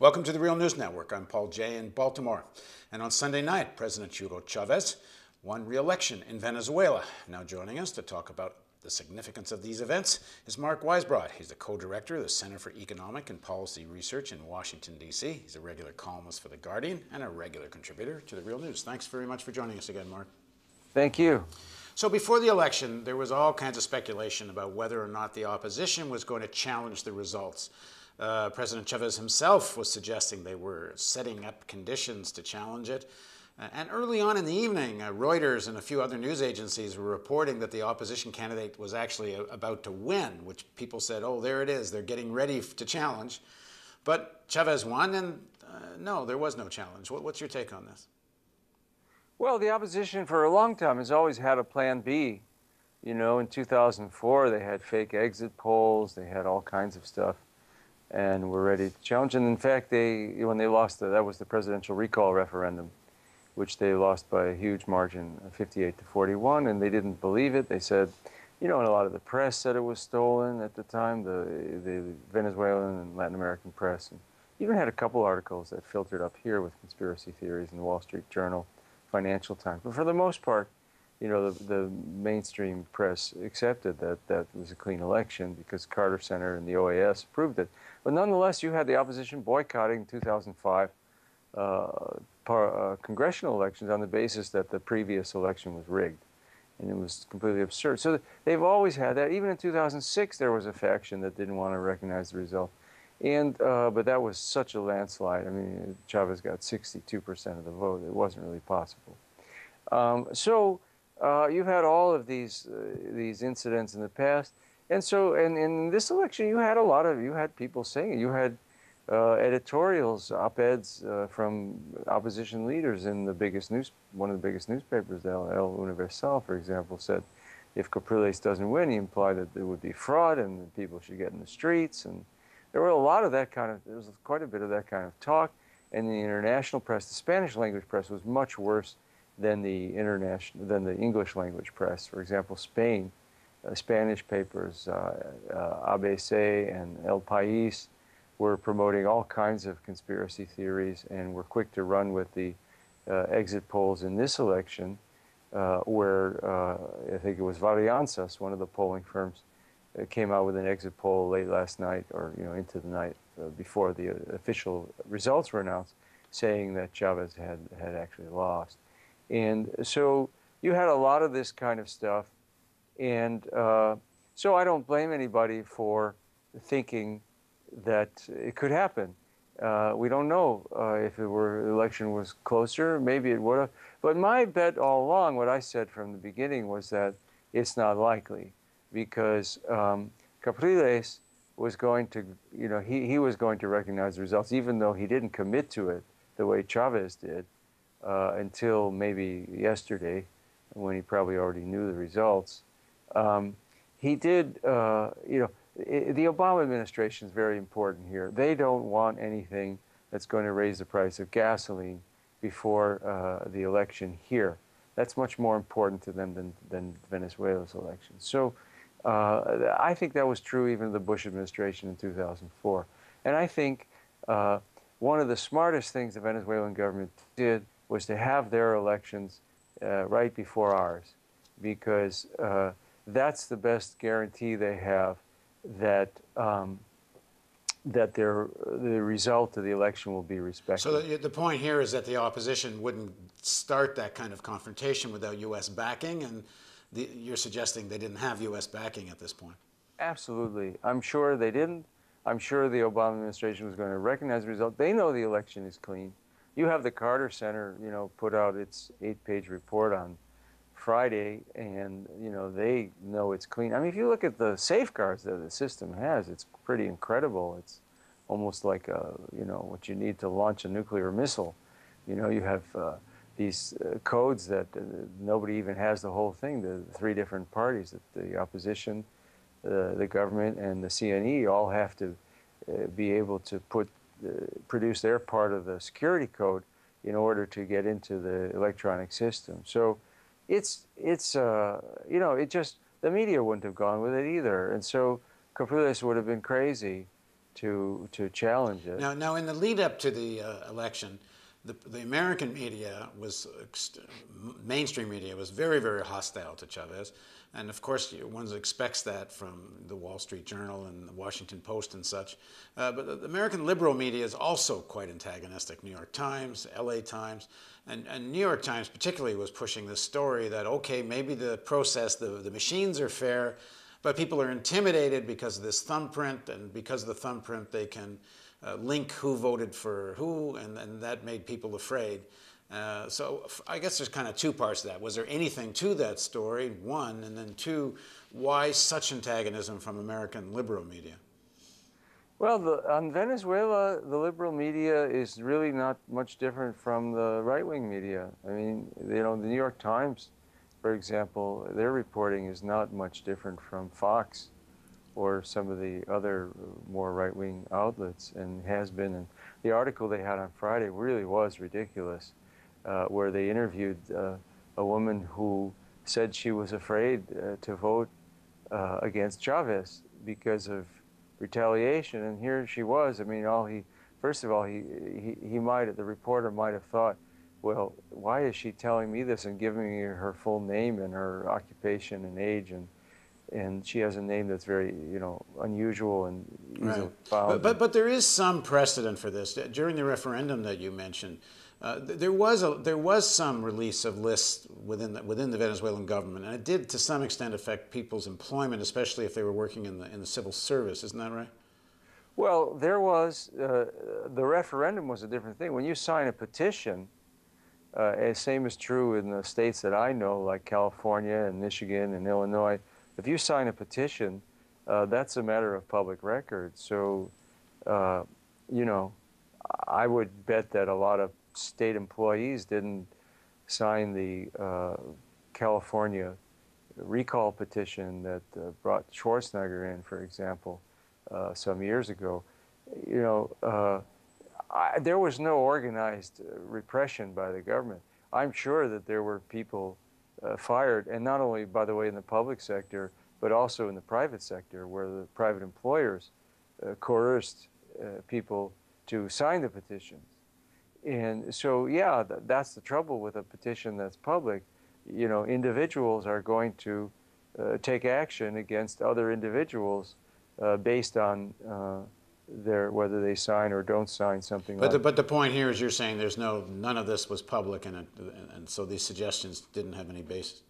Welcome to the Real News Network. I'm Paul Jay in Baltimore. And on Sunday night, President Hugo Chavez won re-election in Venezuela. Now joining us to talk about the significance of these events is Mark Weisbrot. He's the co-director of the Center for Economic and Policy Research in Washington, D.C. He's a regular columnist for The Guardian and a regular contributor to the Real News. Thanks very much for joining us again, Mark. Thank you. So before the election, there was all kinds of speculation about whether or not the opposition was going to challenge the results. President Chavez himself was suggesting they were setting up conditions to challenge it. And early on in the evening, Reuters and a few other news agencies were reporting that the opposition candidate was actually about to win, which people said, oh, there it is, they're getting ready to challenge. But Chavez won, and no, there was no challenge. What's your take on this? Well, the opposition for a long time has always had a plan B. You know, in 2004, they had fake exit polls, they had all kinds of stuff, and were ready to challenge. And in fact, when they lost, that was the presidential recall referendum, which they lost by a huge margin, 58 to 41, and they didn't believe it. They said, you know, and a lot of the press said it was stolen at the time, the Venezuelan and Latin American press, and even had a couple articles that filtered up here with conspiracy theories in the Wall Street Journal, Financial Times. But for the most part, you know, the mainstream press accepted that that was a clean election because Carter Center and the OAS approved it. But nonetheless, you had the opposition boycotting 2005 congressional elections on the basis that the previous election was rigged. And it was completely absurd. So they've always had that. Even in 2006, there was a faction that didn't want to recognize the result. And but that was such a landslide. I mean, Chavez got 62% of the vote. It wasn't really possible. You've had all of these incidents in the past, and so in this election, you had people saying it. You had editorials, op-eds from opposition leaders in one of the biggest newspapers, El Universal, for example, said if Capriles doesn't win, he implied that there would be fraud and that people should get in the streets. And there were there was quite a bit of that kind of talk. And the international press, the Spanish language press, was much worse than the English language press. For example, Spain, Spanish papers, ABC and El País were promoting all kinds of conspiracy theories and were quick to run with the exit polls in this election, where I think it was Varianzas, one of the polling firms, came out with an exit poll late last night, or into the night before the official results were announced, saying that Chavez had actually lost. And so you had a lot of this kind of stuff, and so I don't blame anybody for thinking that it could happen. We don't know if the election was closer, maybe it would have. But my bet all along, what I said from the beginning, was that it's not likely, because Capriles was going to, he was going to recognize the results, even though he didn't commit to it the way Chavez did until maybe yesterday, when he probably already knew the results. He did, the Obama administration is very important here. They don't want anything that's going to raise the price of gasoline before the election here. That's much more important to them than Venezuela's election. So I think that was true even of the Bush administration in 2004. And I think one of the smartest things the Venezuelan government did was to have their elections right before ours, because that's the best guarantee they have that the result of the election will be respected. So the point here is that the opposition wouldn't start that kind of confrontation without U.S. backing, and you're suggesting they didn't have U.S. backing at this point. Absolutely. I'm sure they didn't. I'm sure the Obama administration was going to recognize the result. They know the election is clean. You have the Carter Center, put out its 8-page report on Friday, and they know it's clean. I mean, if you look at the safeguards that the system has, it's pretty incredible. It's almost like what you need to launch a nuclear missile. You have these codes that nobody even has the whole thing. The three different parties, the opposition, the government, and the CNE, all have to be able to produce their part of the security code in order to get into the electronic system. So it just, the media wouldn't have gone with it either. And so Capriles would have been crazy to challenge it. Now, in the lead up to the election, the American media mainstream media was very, very hostile to Chavez. And of course, one expects that from the Wall Street Journal and the Washington Post and such. But the American liberal media is also quite antagonistic. New York Times, LA Times, and New York Times particularly was pushing this story that, okay, maybe the process, the machines are fair, but people are intimidated because of this thumbprint, and because of the thumbprint they can link who voted for who, and that made people afraid. So I guess there's kind of two parts to that. Was there anything to that story, one, and then two, why such antagonism from American liberal media? Well, on Venezuela, the liberal media is really not much different from the right-wing media. I mean, you know, the New York Times, for example, their reporting is not much different from Fox or some of the other more right-wing outlets, and has been. And the article they had on Friday really was ridiculous, where they interviewed a woman who said she was afraid to vote against Chavez because of retaliation, and here she was. I mean, first of all, the reporter might have thought, well, why is she telling me this and giving me her full name and her occupation and age, and she has a name that's very, you know, unusual and easily found. But there is some precedent for this. During the referendum that you mentioned, there was some release of lists within the Venezuelan government, and it did to some extent affect people's employment, especially if they were working in the civil service. Isn't that right? Well, there was the referendum was a different thing. When you sign a petition, same is true in the states that I know, like California and Michigan and Illinois. If you sign a petition, that's a matter of public record. So, you know, I would bet that a lot of state employees didn't sign the California recall petition that brought Schwarzenegger in, for example, some years ago. You know, there was no organized repression by the government. I'm sure that there were people fired, and not only, by the way, in the public sector, but also in the private sector, where the private employers coerced people to sign the petitions. And so, yeah, that's the trouble with a petition that's public. You know, individuals are going to take action against other individuals based on whether they sign or don't sign something. But the point here is you're saying none of this was public, and so these suggestions didn't have any basis.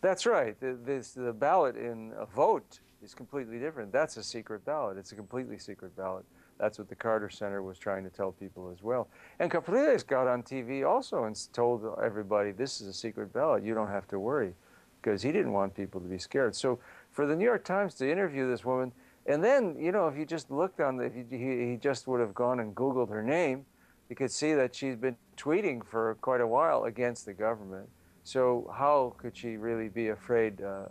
That's right. The ballot in a vote is completely different. That's a secret ballot. It's a completely secret ballot. That's what the Carter Center was trying to tell people as well. And Capriles got on TV also and told everybody, this is a secret ballot. You don't have to worry, because he didn't want people to be scared. So for the New York Times to interview this woman, and then, you know, if you just looked on he just would have gone and Googled her name, you could see that she's been tweeting for quite a while against the government. So how could she really be afraid to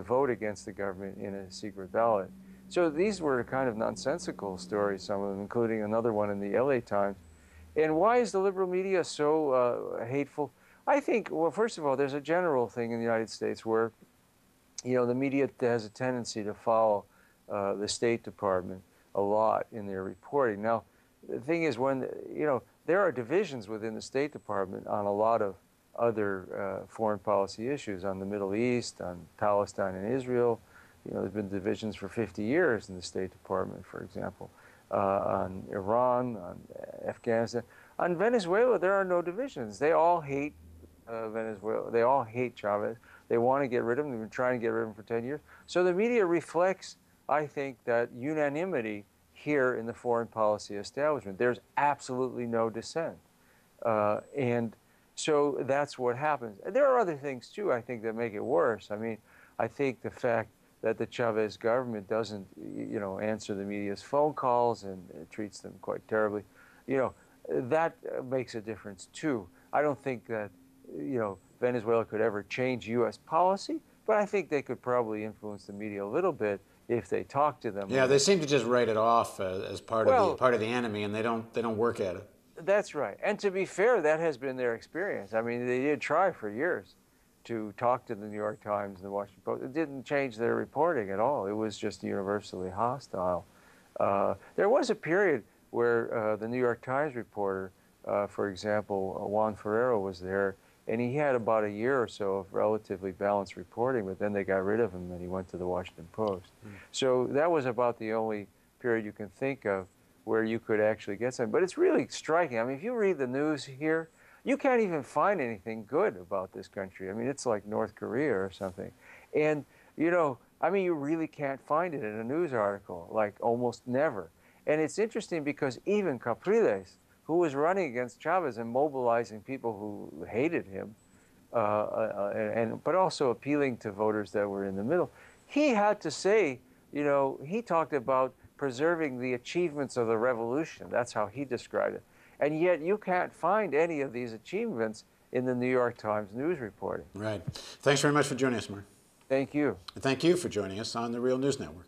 vote against the government in a secret ballot? So these were kind of nonsensical stories, some of them, including another one in the LA Times. And why is the liberal media so hateful? I think, well, first of all, there's a general thing in the United States where, you know, the media has a tendency to follow the State Department a lot in their reporting. Now, the thing is, when, you know, there are divisions within the State Department on a lot of other foreign policy issues, on the Middle East, on Palestine and Israel. You know, there's been divisions for 50 years in the State Department, for example, on Iran, on Afghanistan. On Venezuela, there are no divisions. They all hate Venezuela. They all hate Chavez. They want to get rid of him. They've been trying to get rid of him for 10 years. So the media reflects, I think, that unanimity here in the foreign policy establishment. There's absolutely no dissent. And so that's what happens. There are other things, too, I think, that make it worse. I mean, I think the fact that the Chavez government doesn't, you know, answer the media's phone calls and treats them quite terribly, you know, that makes a difference, too. I don't think that, you know, Venezuela could ever change U.S. policy, but I think they could probably influence the media a little bit if they talk to them. Yeah, they seem to just write it off as part of the enemy, and they don't work at it. That's right. And to be fair, that has been their experience. I mean, they did try for years to talk to the New York Times and the Washington Post. It didn't change their reporting at all. It was just universally hostile. There was a period where the New York Times reporter, for example, Juan Ferrero was there, and he had about a year or so of relatively balanced reporting, but then they got rid of him and he went to the Washington Post. So that was about the only period you can think of where you could actually get something. But it's really striking. I mean, if you read the news here, you can't even find anything good about this country. I mean, it's like North Korea or something. And, you know, I mean, you really can't find it in a news article, like almost never. And it's interesting because even Capriles, who was running against Chavez and mobilizing people who hated him, but also appealing to voters that were in the middle, he had to say, you know, he talked about preserving the achievements of the revolution. That's how he described it. And yet you can't find any of these achievements in the New York Times news reporting. Right. Thanks very much for joining us, Mark. Thank you. And thank you for joining us on the Real News Network.